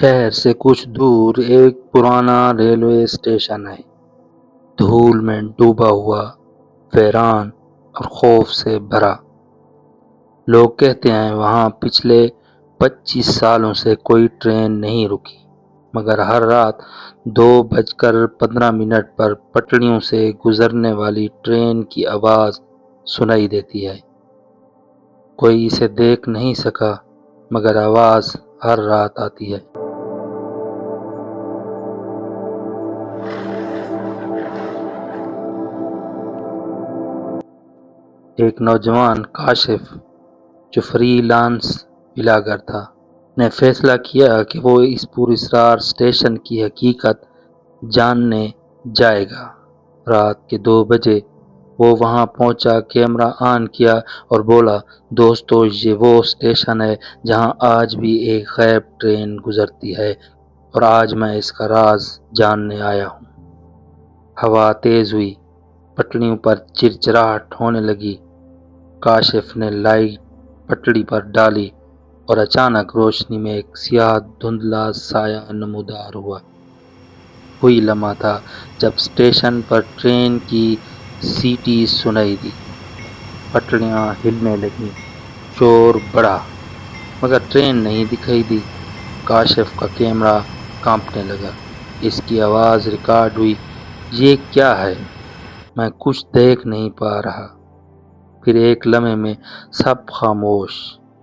شہر سے کچھ دور ایک پرانا ریلوے اسٹیشن ہے، دھول میں ڈوبا ہوا، ویران اور خوف سے بھرا۔ لوگ کہتے ہیں وہاں پچھلے 25 سالوں سے کوئی ٹرین نہیں رکی، مگر ہر رات 2:15 پر پٹڑیوں سے گزرنے والی ٹرین کی آواز سنائی دیتی ہے۔ کوئی اسے دیکھ نہیں سکا، مگر آواز ہر رات آتی ہے۔ ایک نوجوان کاشف جو فری لانس بلاگر تھا، نے فیصلہ کیا کہ وہ اس پراسرار اسٹیشن کی حقیقت جاننے جائے گا۔ رات کے 2 بجے وہ وہاں پہنچا، کیمرہ آن کیا اور بولا، دوستو، یہ وہ اسٹیشن ہے جہاں آج بھی ایک غائب ٹرین گزرتی ہے، اور آج میں اس کا راز جاننے آیا ہوں۔ ہوا تیز ہوئی، پٹڑیوں پر چرچراہٹ ہونے لگی۔ کاشف نے لائٹ پٹڑی پر ڈالی اور اچانک روشنی میں ایک سیاہ دھندلا سایہ نمودار ہوا۔ وہی لمحہ تھا جب اسٹیشن پر ٹرین کی سیٹی سنائی دی، پٹڑیاں ہلنے لگیں، شور بڑھا، مگر ٹرین نہیں دکھائی دی۔ کاشف کا کیمرہ کانپنے لگا۔ اس کی آواز ریکارڈ ہوئی، یہ کیا ہے؟ میں کچھ دیکھ نہیں پا رہا۔ پھر ایک لمحے میں سب خاموش۔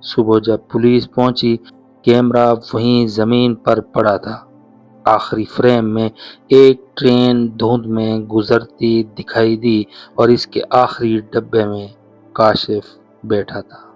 صبح جب پولیس پہنچی، کیمرہ وہیں زمین پر پڑا تھا۔ آخری فریم میں ایک ٹرین دھند میں گزرتی دکھائی دی اور اس کے آخری ڈبے میں کاشف بیٹھا تھا۔